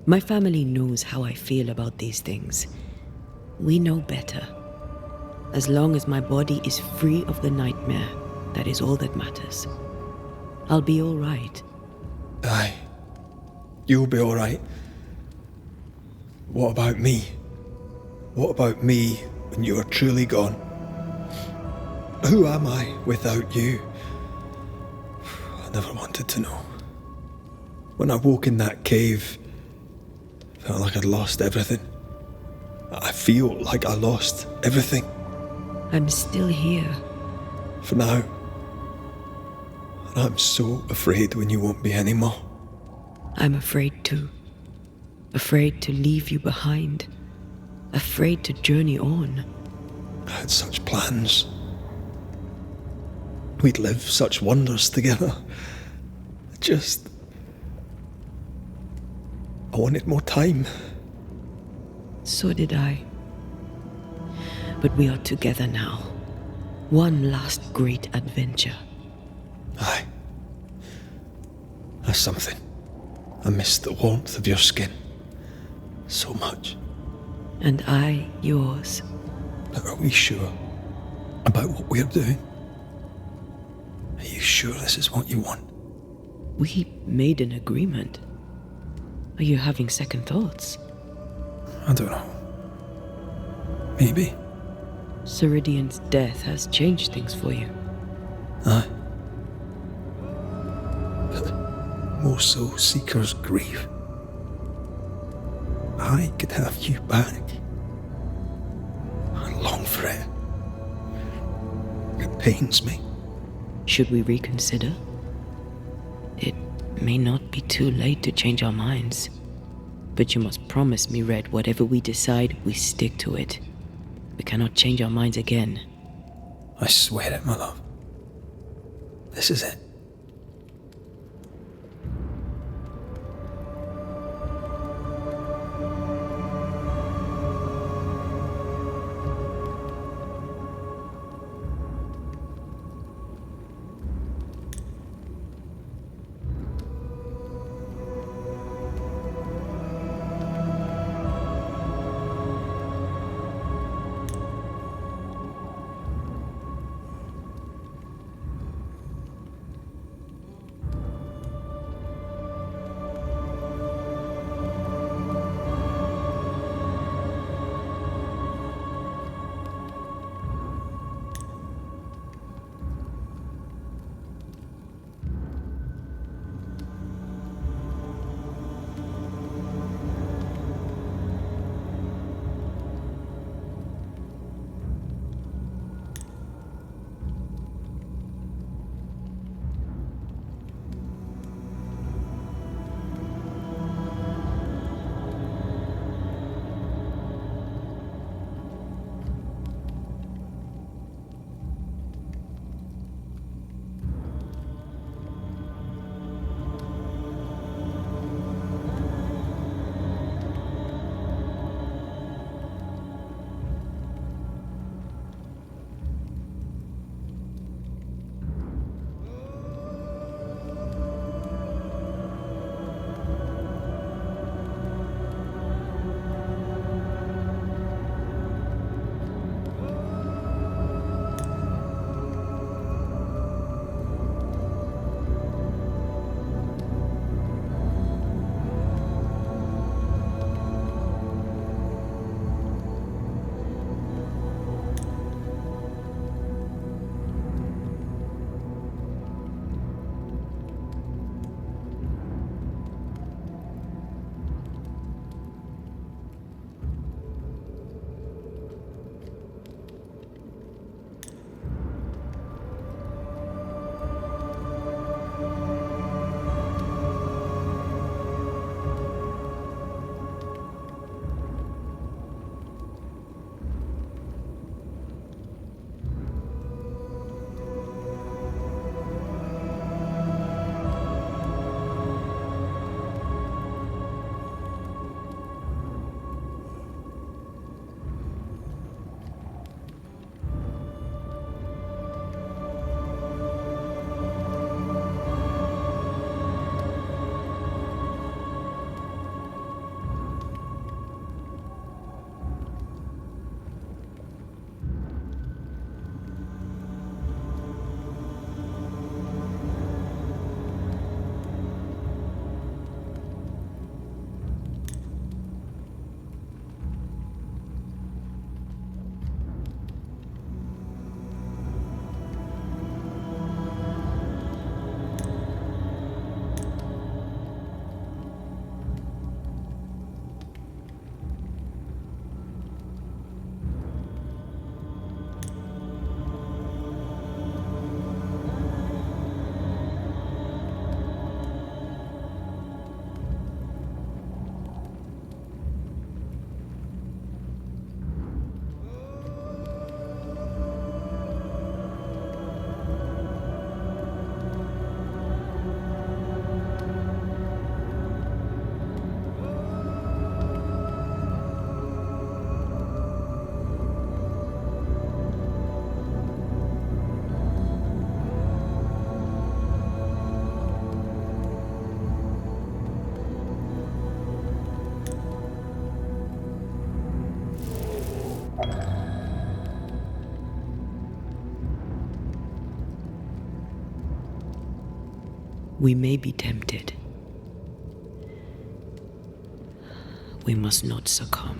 My family knows how I feel about these things. We know better. As long as my body is free of the nightmare, that is all that matters. I'll be all right. Aye. You'll be all right. What about me? What about me when you are truly gone? Who am I without you? I never wanted to know. When I woke in that cave, I felt like I'd lost everything. I feel like I lost everything. I'm still here. For now. And I'm so afraid when you won't be anymore. I'm afraid too. Afraid to leave you behind. Afraid to journey on. I had such plans. We'd live such wonders together. I wanted more time. So did I. But we are together now. One last great adventure. Aye. That's something. I miss the warmth of your skin. So much. And I yours. But are we sure about what we're doing? Are you sure this is what you want? We made an agreement. Are you having second thoughts? I don't know. Maybe. Ceridian's death has changed things for you. Aye. But more so Seeker's grief. I could have you back. I long for it. It pains me. Should we reconsider? It may not be too late to change our minds. But you must promise me, Red, whatever we decide, we stick to it. We cannot change our minds again. I swear it, my love. This is it. We may be tempted. We must not succumb.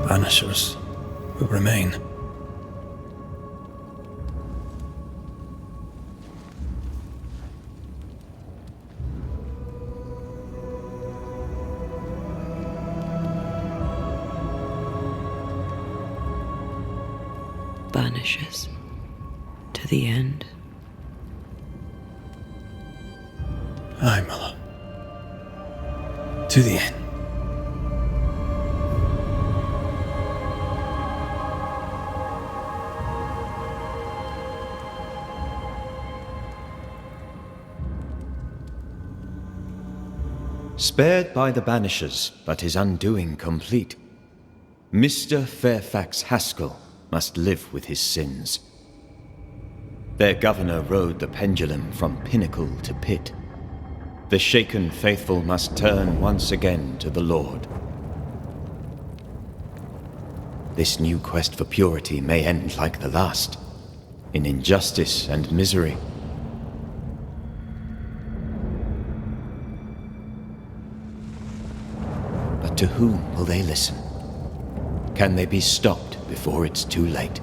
Banishers will remain. Banishers. To the end. Aye, Mother. To the end. Spared by the Banishers, but his undoing complete, Mr. Fairfax Haskell must live with his sins. Their governor rode the pendulum from pinnacle to pit. The shaken faithful must turn once again to the Lord. This new quest for purity may end like the last, in injustice and misery. But to whom will they listen? Can they be stopped before it's too late?